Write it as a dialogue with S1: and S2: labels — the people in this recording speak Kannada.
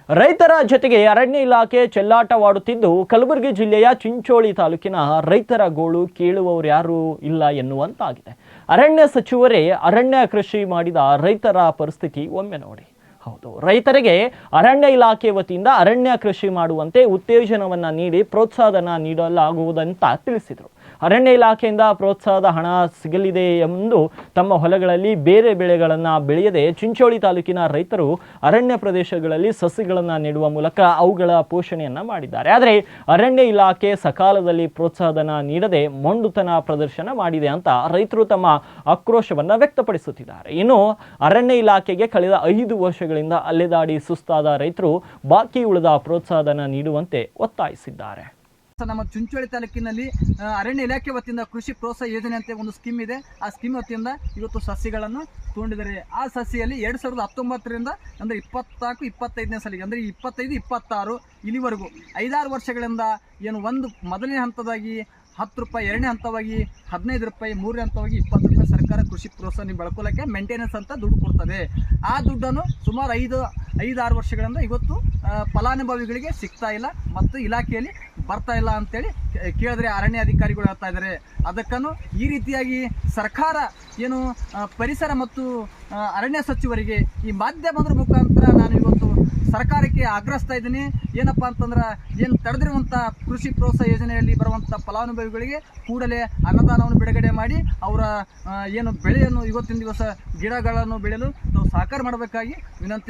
S1: ರೈತರ ಜೊತೆಗೆ ಅರಣ್ಯ ಇಲಾಖೆ ಚೆಲ್ಲಾಟವಾಡುತ್ತಿದ್ದು ಕಲಬುರಗಿ ಜಿಲ್ಲೆಯ ಚಿಂಚೋಳಿ ತಾಲೂಕಿನ ರೈತರ ಗೋಳು ಕೇಳುವವರು ಯಾರು ಇಲ್ಲ ಎನ್ನುವಂತಾಗಿದೆ. ಅರಣ್ಯ ಸಚಿವರೇ ಅರಣ್ಯ ಕೃಷಿ ಮಾಡಿದ ರೈತರ ಪರಿಸ್ಥಿತಿ ಒಮ್ಮೆ ನೋಡಿ. ಹೌದು, ರೈತರಿಗೆ ಅರಣ್ಯ ಇಲಾಖೆ ವತಿಯಿಂದ ಅರಣ್ಯ ಕೃಷಿ ಮಾಡುವಂತೆ ಉತ್ತೇಜನವನ್ನ ನೀಡಿ ಪ್ರೋತ್ಸಾಹನ ನೀಡಲಾಗುವುದಂತ ತಿಳಿಸಿದರು. ಅರಣ್ಯ ಇಲಾಖೆಯಿಂದ ಪ್ರೋತ್ಸಾಹದ ಹಣ ಸಿಗಲಿದೆ ಎಂದು ತಮ್ಮ ಹೊಲಗಳಲ್ಲಿ ಬೇರೆ ಬೆಳೆಗಳನ್ನು ಬೆಳೆಯದೆ ಚಿಂಚೋಳಿ ತಾಲೂಕಿನ ರೈತರು ಅರಣ್ಯ ಪ್ರದೇಶಗಳಲ್ಲಿ ಸಸಿಗಳನ್ನು ನೆಡುವ ಮೂಲಕ ಅವುಗಳ ಪೋಷಣೆಯನ್ನ ಮಾಡಿದ್ದಾರೆ. ಆದರೆ ಅರಣ್ಯ ಇಲಾಖೆ ಸಕಾಲದಲ್ಲಿ ಪ್ರೋತ್ಸಾಹನ ನೀಡದೆ ಮೊಂಡುತನ ಪ್ರದರ್ಶನ ಮಾಡಿದೆ ಅಂತ ರೈತರು ತಮ್ಮ ಆಕ್ರೋಶವನ್ನ ವ್ಯಕ್ತಪಡಿಸುತ್ತಿದ್ದಾರೆ. ಇನ್ನು ಅರಣ್ಯ ಇಲಾಖೆಗೆ ಕಳೆದ 5 ವರ್ಷಗಳಿಂದ ಅಲೆದಾಡಿ ಸುಸ್ತಾದ ರೈತರು ಬಾಕಿ ಉಳಿದ ಪ್ರೋತ್ಸಾಹನ ನೀಡುವಂತೆ ಒತ್ತಾಯಿಸಿದ್ದಾರೆ.
S2: ನಮ್ಮ ಚಿಂಚೋಳಿ ತಾಲೂಕಿನಲ್ಲಿ ಅರಣ್ಯ ಇಲಾಖೆ ವತಿಯಿಂದ ಕೃಷಿ ಪ್ರೋತ್ಸಾಹ ಯೋಜನೆ ಅಂತ ಒಂದು ಸ್ಕೀಮ್ ಇದೆ. ಆ ಸ್ಕೀಮ್ ವತಿಯಿಂದ ಇವತ್ತು ಸಸಿಗಳನ್ನು ತಗೊಂಡಿದ್ದಾರೆ. ಆ ಸಸಿಯಲ್ಲಿ 2019ರಿಂದ ಅಂದರೆ 24-25ನೇ ಸಾಲಿಗೆ ಅಂದರೆ 25-26 ಇಲ್ಲಿವರೆಗೂ 5-6 ವರ್ಷಗಳಿಂದ ಏನು ಒಂದು ಮೊದಲನೇ ಹಂತದಾಗಿ 10 ರೂಪಾಯಿ, ಎರಡನೇ ಹಂತವಾಗಿ 15 ರೂಪಾಯಿ, ಮೂರನೇ ಹಂತವಾಗಿ 20 ರೂಪಾಯಿ ಸರ್ಕಾರ ಕೃಷಿ ಪ್ರೋತ್ಸಾಹ ಬೆಳ್ಕೊಳ್ಳೋಕ್ಕೆ ಮೇಂಟೆನೆನ್ಸ್ ಅಂತ ದುಡ್ಡು ಕೊಡ್ತದೆ. ಆ ದುಡ್ಡನ್ನು ಸುಮಾರು 5-6 ವರ್ಷಗಳಿಂದ ಇವತ್ತು ಫಲಾನುಭವಿಗಳಿಗೆ ಸಿಗ್ತಾ ಇಲ್ಲ ಮತ್ತು ಇಲಾಖೆಯಲ್ಲಿ ಬರ್ತಾ ಇಲ್ಲ ಅಂತೇಳಿ ಕೇಳಿದ್ರೆ ಅರಣ್ಯ ಅಧಿಕಾರಿಗಳು ಹೇಳ್ತಾ ಇದ್ದಾರೆ. ಅದಕ್ಕನ್ನು ಈ ರೀತಿಯಾಗಿ ಸರ್ಕಾರ ಏನು ಪರಿಸರ ಮತ್ತು ಅರಣ್ಯ ಸಚಿವರಿಗೆ ಈ ಮಾಧ್ಯಮದ ಮುಖಾಂತರ ನಾನು ಇವತ್ತು ಸರ್ಕಾರಕ್ಕೆ ಆಗ್ರಹಿಸ್ತಾ ಇದ್ದೀನಿ. ಏನಪ್ಪ ಅಂತಂದ್ರೆ ಏನು ತಡೆದಿರುವಂಥ ಕೃಷಿ ಪ್ರೋತ್ಸಾಹ ಯೋಜನೆಯಲ್ಲಿ ಬರುವಂಥ ಫಲಾನುಭವಿಗಳಿಗೆ ಕೂಡಲೇ ಅನ್ನದಾನವನ್ನು ಬಿಡುಗಡೆ ಮಾಡಿ ಅವರ ಏನು ಬೆಳೆಯನ್ನು ಇವತ್ತಿನ ದಿವಸ ಗಿಡಗಳನ್ನು ಬೆಳೆಯಲು ನಾವು ಸಹಕಾರ ಮಾಡಬೇಕಾಗಿ ವಿನಂತಿ.